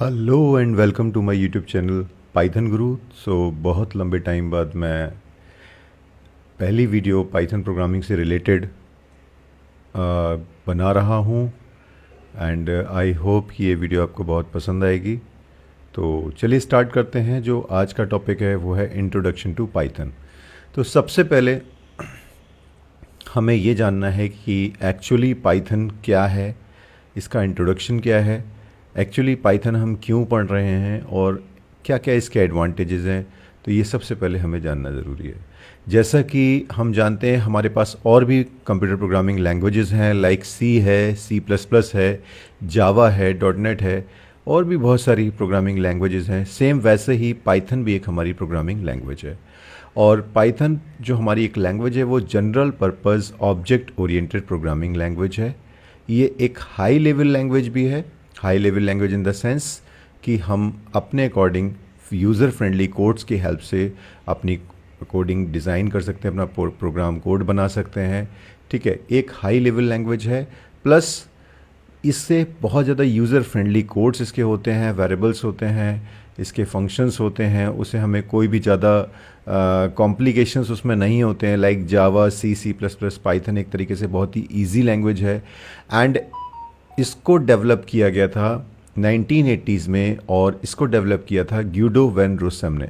Hello and welcome to my YouTube channel Python Guru. बहुत लंबे time बाद मैं पहली वीडियो पाइथन प्रोग्रामिंग से रिलेटेड बना रहा हूँ एंड आई होप कि ये वीडियो आपको बहुत पसंद आएगी। तो चलिए स्टार्ट करते हैं। जो आज का टॉपिक है वो है इंट्रोडक्शन टू पाइथन। तो सबसे पहले हमें ये जानना है कि एक्चुअली पाइथन क्या है, इसका इंट्रोडक्शन क्या है, एक्चुअली पाइथन हम क्यों पढ़ रहे हैं और क्या क्या इसके एडवांटेजेस हैं। तो ये सबसे पहले हमें जानना ज़रूरी है। जैसा कि हम जानते हैं हमारे पास और भी कंप्यूटर प्रोग्रामिंग लैंग्वेजेस हैं, लाइक सी है, C++ है, जावा है, डॉटनेट है, और भी बहुत सारी प्रोग्रामिंग लैंग्वेजेस हैं। सेम वैसे ही पाइथन भी एक हमारी प्रोग्रामिंग लैंग्वेज है। और पाइथन जो हमारी एक लैंग्वेज है वो general purpose object oriented programming language है। ये एक हाई लेवल लैंग्वेज भी है। High level language in the sense कि हम अपने अकॉर्डिंग यूज़र फ्रेंडली कोड्स की हेल्प से अपनी कोडिंग डिज़ाइन कर सकते हैं, अपना प्रोग्राम कोड बना सकते हैं। ठीक है, एक हाई लेवल लैंग्वेज है। प्लस इससे बहुत ज़्यादा यूज़र फ्रेंडली कोड्स इसके होते हैं, वेरिएबल्स होते हैं, इसके फंक्शंस होते हैं। उसे हमें कोई भी ज़्यादा कॉम्प्लिकेशंस उसमें नहीं होते हैं, लाइक जावा, C++। पाइथन एक तरीके से बहुत ही ईजी लैंग्वेज है एंड इसको डेवलप किया गया था 1980s में, और इसको डेवलप किया था ग्यूडो वैन रोसम ने।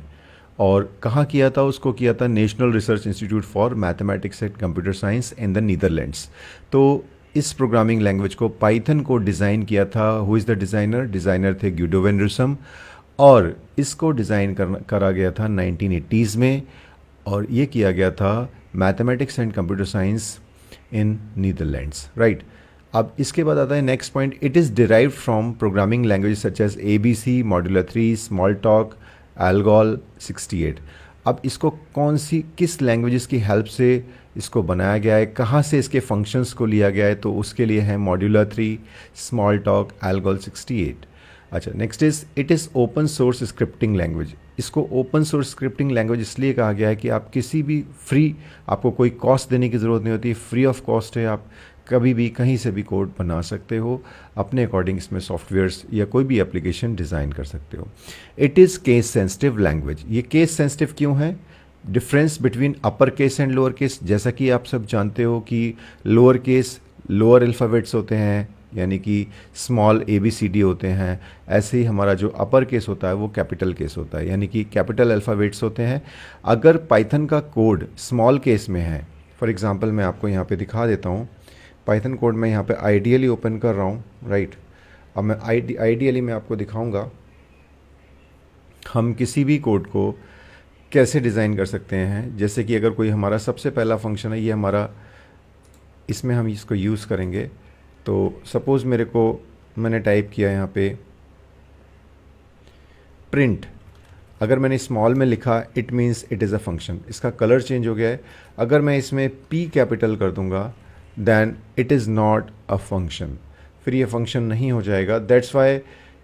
और कहाँ किया था? उसको किया था national research institute for mathematics and computer science in the Netherlands. तो इस प्रोग्रामिंग लैंग्वेज को, पाइथन को डिज़ाइन किया था, who is the designer? Designer थे ग्यूडो वैन रोसम। और इसको डिज़ाइन करा गया था 1980s में, और ये किया गया था mathematics and computer science in Netherlands, right. अब इसके बाद आता है next point. It is derived from programming language such as ABC, modular 3, Smalltalk, Algol 68। अब इसको कौन सी, किस लैंग्वेजेस की हेल्प से इसको बनाया गया है, कहाँ से इसके फंक्शंस को लिया गया है? तो उसके लिए है मॉड्यूलर 3, स्मॉल टॉक, एल्गोल 68। अच्छा, next it is open source scripting language. इसको ओपन सोर्स स्क्रिप्टिंग लैंग्वेज इसलिए कहा गया है कि आप किसी भी फ्री, आपको कोई कॉस्ट देने की ज़रूरत नहीं होती, फ्री ऑफ कॉस्ट है। आप कभी भी कहीं से भी कोड बना सकते हो, अपने अकॉर्डिंग इसमें सॉफ्टवेयर्स या कोई भी एप्लीकेशन डिज़ाइन कर सकते हो। It is case sensitive language. ये केस सेंसिटिव क्यों है? Difference between upper case and lower case. जैसा कि आप सब जानते हो कि लोअर केस लोअर अल्फ़ाबेट्स होते हैं, यानी कि स्मॉल ABCD होते हैं। ऐसे ही हमारा जो अपर केस होता है वो कैपिटल केस होता है, यानी कि कैपिटल अल्फ़ाबेट्स होते हैं। अगर पाइथन का कोड स्मॉल केस में है, फॉर एग्ज़ाम्पल मैं आपको यहाँ पे दिखा देता हूँ। पाइथन कोड मैं यहाँ पे आइडियली ओपन कर रहा हूँ, राइट। अब मैं आइडियली मैं आपको दिखाऊंगा हम किसी भी कोड को कैसे डिज़ाइन कर सकते हैं। जैसे कि अगर कोई हमारा सबसे पहला फंक्शन है, ये हमारा, इसमें हम इसको यूज़ करेंगे। तो सपोज़ मैंने टाइप किया यहाँ पे प्रिंट। अगर मैंने स्मॉल में लिखा, it means it is a function. इसका कलर चेंज हो गया है। अगर मैं इसमें P कैपिटल कर दूंगा then it is not a function, फिर ये फंक्शन नहीं हो जाएगा। दैट्स वाई,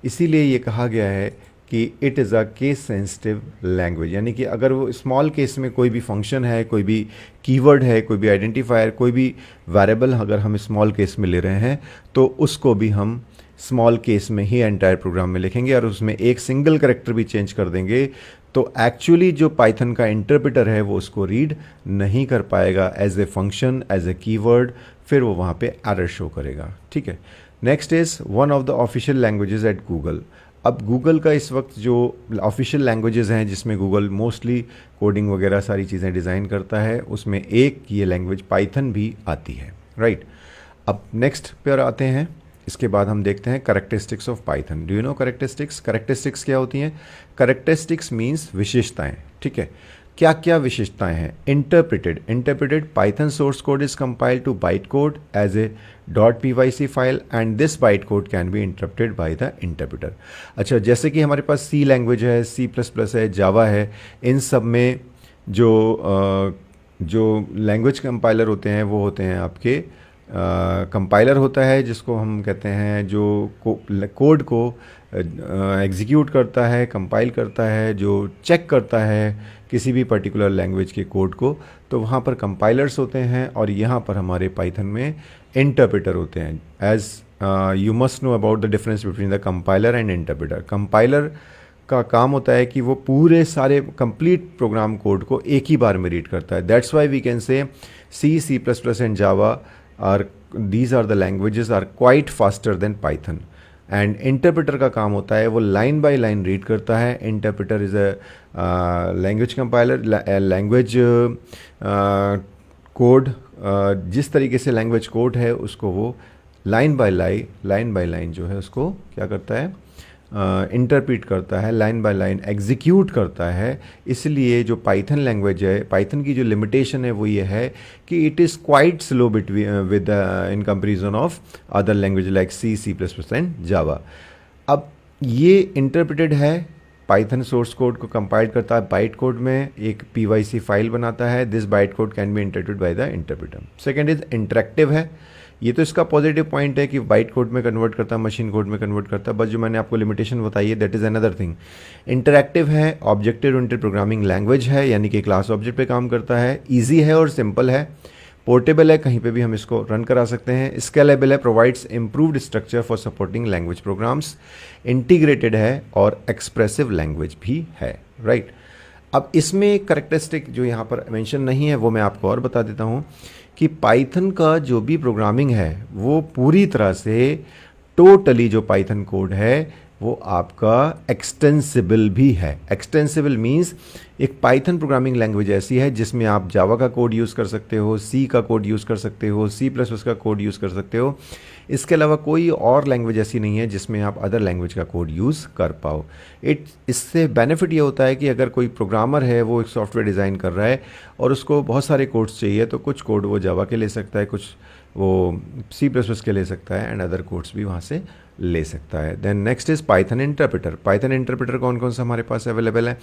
इसीलिए ये कहा गया है कि it is a case sensitive language. यानी कि अगर वो स्मॉल केस में कोई भी फंक्शन है, कोई भी कीवर्ड है, कोई भी आइडेंटिफायर, कोई भी वेरिएबल अगर हम स्मॉल केस में ले रहे हैं तो उसको भी हम स्मॉल केस में ही एंटायर प्रोग्राम में लिखेंगे और उसमें एक सिंगल कैरेक्टर भी चेंज कर देंगे तो एक्चुअली जो पाइथन का इंटरप्रेटर है वो उसको रीड नहीं कर पाएगा as a function, as a keyword, फिर वो वहाँ पे एरर शो करेगा। ठीक है, next is one of the official languages at Google. अब गूगल का इस वक्त जो ऑफिशियल लैंग्वेजेस हैं जिसमें गूगल मोस्टली कोडिंग वगैरह सारी चीज़ें डिज़ाइन करता है, उसमें एक ये लैंग्वेज पाइथन भी आती है, राइट। अब नेक्स्ट पर आते हैं। इसके बाद हम देखते हैं characteristics of Python. Do you know characteristics? Characteristics क्या होती हैं? कैरेक्टरिस्टिक्स मींस विशेषताएं। ठीक है, क्या क्या विशेषताएं हैं? Interpreted Python source code is compiled to byte code as a .pyc file and this byte code can be interpreted by the interpreter. अच्छा, जैसे कि हमारे पास C लैंग्वेज है, C++ है, जावा है, इन सब में जो लैंग्वेज कंपाइलर होते हैं वो होते हैं आपके कंपाइलर होता है, जिसको हम कहते हैं जो कोड को एग्जीक्यूट करता है, कंपाइल करता है, जो चेक करता है किसी भी पर्टिकुलर लैंग्वेज के कोड को। तो वहाँ पर कंपाइलर्स होते हैं और यहाँ पर हमारे पाइथन में इंटरप्रेटर होते हैं। As you must know about the difference between the compiler and interpreter. Compiler का काम होता है कि वो पूरे सारे कंप्लीट प्रोग्राम कोड को एक ही बार में रीड करता है। That's why we can say C plus plus and Java are these are the languages are quite faster than Python. And interpreter का काम होता है वो लाइन बाय लाइन रीड करता है। Interpreter is a language compiler, language code, जिस तरीके से लैंग्वेज कोड है उसको वो लाइन बाय लाइन जो है उसको क्या करता है, इंटरप्रेट करता है, लाइन बाय लाइन एग्जीक्यूट करता है। इसलिए जो पाइथन लैंग्वेज है, पाइथन की जो लिमिटेशन है वो ये है कि it is quite slow between with in comparison of other language like C plus plus and Java. अब ये इंटरप्रेटेड है, पाइथन सोर्स कोड को कंपाइल करता है बाइट कोड में, एक PYC फाइल बनाता है। This byte code can be interpreted bye the interpreter. Second is interactive है। ये तो इसका पॉजिटिव पॉइंट है कि बाइट कोड में कन्वर्ट करता है, मशीन कोड में कन्वर्ट करता है, बस जो मैंने आपको लिमिटेशन बताई है that is another thing. Interactive है, ऑब्जेक्ट ओरिएंटेड प्रोग्रामिंग लैंग्वेज है, यानी कि क्लास ऑब्जेक्ट पे काम करता है, ईजी है और सिंपल है, पोर्टेबल है, कहीं पे भी हम इसको रन करा सकते हैं, स्केलेबल है, provides improved structure for supporting language programs, integrated है और एक्सप्रेसिव लैंग्वेज भी है, राइट। अब इसमें करेक्टरिस्टिक जो यहाँ पर मेंशन नहीं है वो मैं आपको और बता देता हूँ कि पाइथन का जो भी प्रोग्रामिंग है वो पूरी तरह से टोटली जो पाइथन कोड है वो आपका एक्सटेंसिबल भी है। एक्सटेंसिबल मींस एक पाइथन प्रोग्रामिंग लैंग्वेज ऐसी है जिसमें आप जावा का कोड यूज़ कर सकते हो, सी का कोड यूज़ कर सकते हो, सी प्लस प्लस का कोड यूज़ कर सकते हो। इसके अलावा कोई और लैंग्वेज ऐसी नहीं है जिसमें आप अदर लैंग्वेज का कोड यूज़ कर पाओ। इससे बेनिफिट ये होता है कि अगर कोई प्रोग्रामर है वो एक सॉफ्टवेयर डिज़ाइन कर रहा है और उसको बहुत सारे कोड्स चाहिए, तो कुछ कोड वो जावा के ले सकता है, कुछ वो सी प्लस प्लस के ले सकता है एंड अदर कोड्स भी वहाँ से ले सकता है। Then next is Python interpreter. Python interpreter कौन कौन सा हमारे पास अवेलेबल है?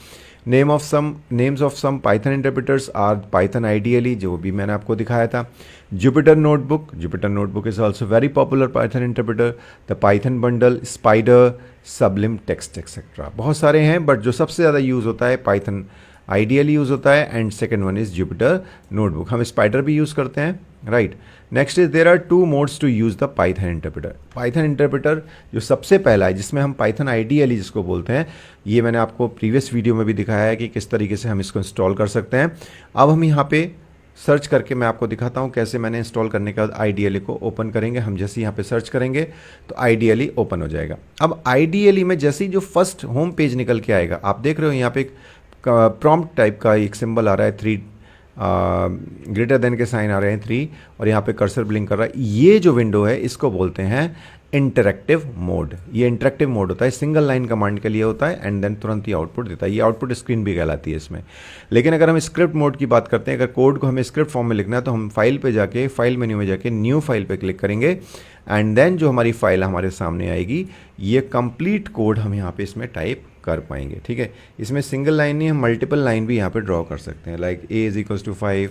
Names of some Python interpreters are Python ideally, जो भी मैंने आपको दिखाया था, Jupyter notebook is also very popular Python interpreter, the Python bundle, Spyder, Sublime Text etcetera, बहुत सारे हैं, बट जो सबसे ज़्यादा यूज़ होता है पाइथन आइडियली यूज़ होता है and second one is Jupyter notebook. हम स्पाइडर भी यूज़ करते हैं, right. Next is there are two modes to use the Python interpreter. Python interpreter जो सबसे पहला है जिसमें हम पाइथन आइडियली जिसको बोलते हैं, ये मैंने आपको प्रीवियस वीडियो में भी दिखाया है कि किस तरीके से हम इसको इंस्टॉल कर सकते हैं। अब हम यहाँ पे सर्च करके मैं आपको दिखाता हूँ कैसे मैंने इंस्टॉल करने के बाद आइडियली को ओपन करेंगे। हम जैसे यहाँ पे सर्च करेंगे तो आइडियली ओपन हो जाएगा। अब आइडियली में जैसे ही जो फर्स्ट होम पेज निकल के आएगा, आप देख रहे हो यहाँ पे एक प्रॉम्प्ट टाइप का एक सिंबल आ रहा है, 3 ग्रेटर देन के साइन आ रहे हैं 3, और यहाँ पे कर्सर ब्लिंक कर रहा है। ये जो विंडो है इसको बोलते हैं इंटरैक्टिव मोड। ये इंटरैक्टिव मोड होता है, सिंगल लाइन कमांड के लिए होता है एंड देन तुरंत ही आउटपुट देता है। ये आउटपुट स्क्रीन भी कहलाती है इसमें। लेकिन अगर हम स्क्रिप्ट मोड की बात करते हैं, अगर कोड को हमें स्क्रिप्ट फॉर्म में लिखना है तो हम फाइल पे जाके, फाइल मेन्यू में जाके न्यू फाइल पे क्लिक करेंगे एंड देन जो हमारी फाइल हमारे सामने आएगी, ये कंप्लीट कोड हम यहाँ पे इसमें टाइप कर पाएंगे, ठीक है। इसमें सिंगल लाइन नहीं, हम मल्टीपल लाइन भी यहाँ पे ड्रॉ कर सकते हैं, like a is equals to 5,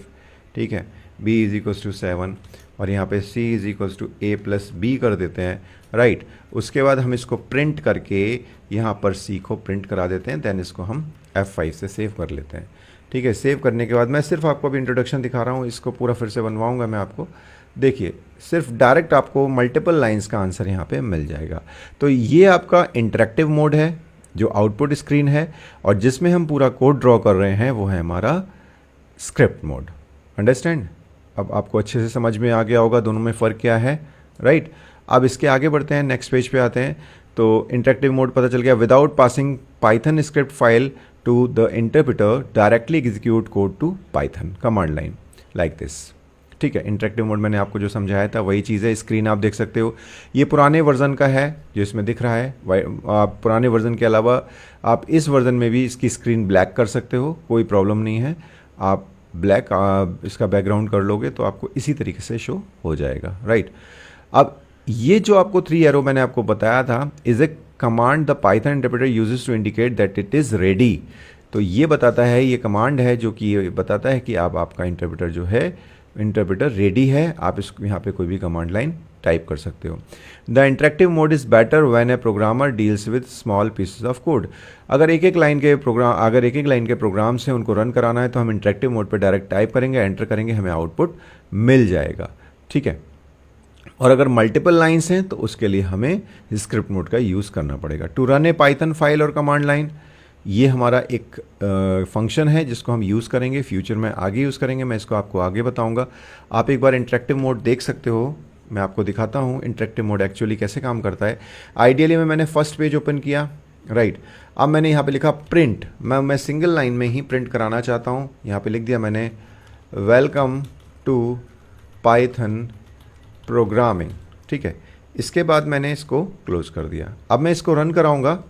ठीक है, b इज इक्वल्स टू 7 और यहाँ पे c is equals to a plus b कर देते हैं, राइट। उसके बाद हम इसको प्रिंट करके यहाँ पर c को प्रिंट करा देते हैं, देन इसको हम F5 से सेव कर लेते हैं, ठीक है। सेव करने के बाद मैं सिर्फ आपको अभी इंट्रोडक्शन दिखा रहा हूँ, इसको पूरा फिर से बनवाऊँगा मैं आपको। देखिए सिर्फ डायरेक्ट आपको मल्टीपल लाइंस का आंसर यहाँ पे मिल जाएगा। तो ये आपका इंटरैक्टिव मोड है जो आउटपुट स्क्रीन है, और जिसमें हम पूरा कोड ड्रॉ कर रहे हैं वो है हमारा स्क्रिप्ट मोड। अंडरस्टैंड? अब आपको अच्छे से समझ में आ गया होगा दोनों में फ़र्क क्या है, राइट। अब इसके आगे बढ़ते हैं, नेक्स्ट पेज पे आते हैं। तो इंटरैक्टिव मोड पता चल गया, without passing Python script file to the interpreter directly execute code to Python command line like this, ठीक है। इंटरैक्टिव मोड मैंने आपको जो समझाया था वही चीज़ है। स्क्रीन आप देख सकते हो, ये पुराने वर्जन का है जो इसमें दिख रहा है। पुराने वर्जन के अलावा आप इस वर्जन में भी इसकी स्क्रीन ब्लैक कर सकते हो, कोई प्रॉब्लम नहीं है। आप ब्लैक इसका बैकग्राउंड कर लोगे तो आपको इसी तरीके से शो हो जाएगा, राइट। अब ये जो आपको 3 एरो मैंने आपको बताया था, is a command the Python interpreter uses to indicate that it is ready. तो ये बताता है, ये कमांड है जो कि ये बताता है कि आपका इंटरप्रेटर जो है, इंटरप्रेटर रेडी है। आप इसको यहाँ पे कोई भी कमांड लाइन टाइप कर सकते हो। The interactive mode is better when A programmer deals with small pieces of code. अगर एक एक लाइन के प्रोग्राम्स हैं उनको रन कराना है तो हम इंटरैक्टिव मोड पे डायरेक्ट टाइप करेंगे, एंटर करेंगे, हमें आउटपुट मिल जाएगा, ठीक है। और अगर मल्टीपल लाइंस हैं तो उसके लिए हमें स्क्रिप्ट मोड का यूज़ करना पड़ेगा। To run a Python file और कमांड लाइन, ये हमारा एक फंक्शन है जिसको हम यूज़ करेंगे, फ्यूचर में आगे यूज़ करेंगे, मैं इसको आपको आगे बताऊंगा। आप एक बार इंटरेक्टिव मोड देख सकते हो, मैं आपको दिखाता हूँ इंटरेक्टिव मोड एक्चुअली कैसे काम करता है। आइडियली में मैंने फर्स्ट पेज ओपन किया, राइट। अब मैंने यहाँ पे लिखा प्रिंट, मैं सिंगल लाइन में ही प्रिंट कराना चाहता हूँ। यहाँ पे लिख दिया मैंने वेलकम टू पाइथन प्रोग्रामिंग, ठीक है। इसके बाद मैंने इसको क्लोज कर दिया। अब मैं इसको रन कराऊंगा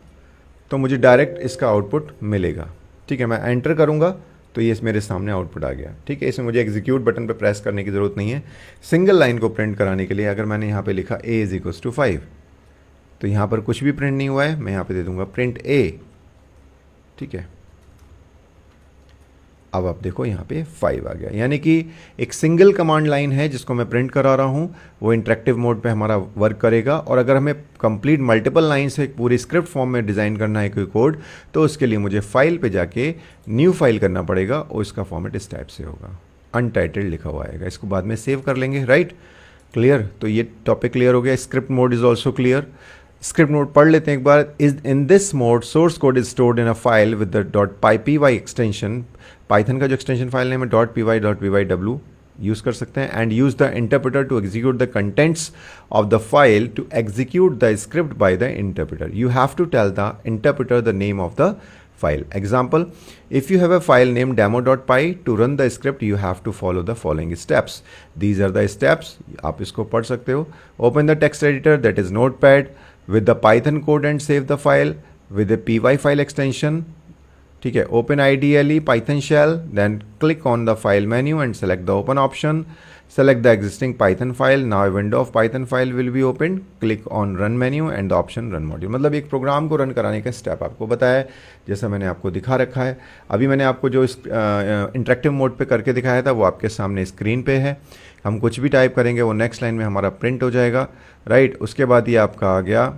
तो मुझे डायरेक्ट इसका आउटपुट मिलेगा, ठीक है। मैं एंटर करूंगा तो ये मेरे सामने आउटपुट आ गया, ठीक है। इसमें मुझे एग्जीक्यूट बटन पे प्रेस करने की ज़रूरत नहीं है। सिंगल लाइन को प्रिंट कराने के लिए अगर मैंने यहाँ पे लिखा a इज इक्वल्स टू 5, तो यहाँ पर कुछ भी प्रिंट नहीं हुआ है, मैं यहाँ पे दे दूंगा प्रिंट a, ठीक है। अब आप देखो यहाँ पे 5 आ गया, यानी कि एक सिंगल कमांड लाइन है जिसको मैं प्रिंट करा रहा हूँ, वो इंटरेक्टिव मोड पे हमारा वर्क करेगा। और अगर हमें कंप्लीट मल्टीपल लाइन से एक पूरी स्क्रिप्ट फॉर्म में डिज़ाइन करना है कोई कोड, तो उसके लिए मुझे फाइल पे जाके न्यू फाइल करना पड़ेगा और इसका फॉर्मेट इस टाइप से होगा, अनटाइटल्ड लिखा हुआ आएगा। इसको बाद में सेव कर लेंगे, राइट। क्लियर, तो ये टॉपिक क्लियर हो गया। Script mode is also clear. Script mode पढ़ लेते हैं एक बार। Is in this mode source code is stored in a file with the .py extension. Python का जो एक्सटेंशन फाइल नेम है .py.pyw यूज़ कर सकते हैं। And use the interpreter to execute the contents of the file to execute the script by the interpreter. You have to tell the interpreter the name of the file. Example, if you have a file named demo.py, to run the script you have to follow the following steps. These are the steps, आप इसको पढ़ सकते हो। Open the text editor, that is Notepad, with the Python code and save the file with a py file extension, ठीक है। Open IDLE Python shell, then click on the file menu and select the open option. Select the existing Python file. Now a window of Python file will be opened. Click on run menu and the option run module। मतलब एक programme को run कराने का step आपको बताया है, जैसा मैंने आपको दिखा रखा है। अभी मैंने आपको जो इंटरेक्टिव मोड पे करके दिखाया था वो आपके सामने स्क्रीन पे है। हम कुछ भी टाइप करेंगे वो नेक्स्ट लाइन में हमारा प्रिंट हो जाएगा, राइट। उसके बाद ये आपका आ गया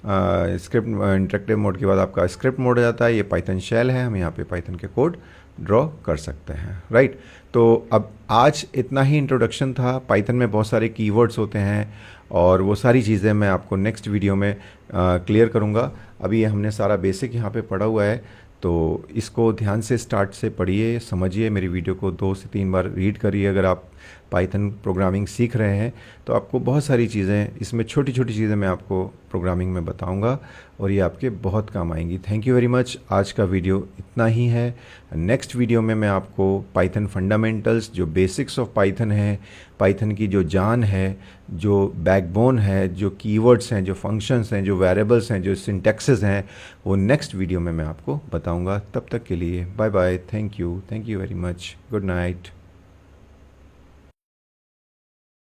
स्क्रिप्ट, इंटरेक्टिव मोड के बाद आपका स्क्रिप्ट मोड हो जाता है। ये पाइथन शेल है, हम यहाँ पे पाइथन के कोड ड्रॉ कर सकते हैं, राइट। तो अब आज इतना ही इंट्रोडक्शन था। पाइथन में बहुत सारे कीवर्ड्स होते हैं और वो सारी चीज़ें मैं आपको नेक्स्ट वीडियो में क्लियर करूँगा। अभी हमने सारा बेसिक यहाँ पे पढ़ा हुआ है, तो इसको ध्यान से स्टार्ट से पढ़िए, समझिए। मेरी वीडियो को 2 से 3 बार रीड करिए। अगर आप पाइथन प्रोग्रामिंग सीख रहे हैं तो आपको बहुत सारी चीज़ें, इसमें छोटी छोटी चीज़ें मैं आपको प्रोग्रामिंग में बताऊंगा और ये आपके बहुत काम आएंगी। Thank you very much. आज का वीडियो इतना ही है। नेक्स्ट वीडियो में मैं आपको पाइथन फंडामेंटल्स, जो बेसिक्स ऑफ पाइथन है, पाइथन की जो जान है, जो बैकबोन है, जो कीवर्ड्स हैं, जो फंक्शंस हैं, जो वेरिएबल्स हैं, जो सिंटैक्सेस हैं, वो नेक्स्ट वीडियो में मैं आपको बताऊंगा। तब तक के लिए bye bye, thank you very much, good night.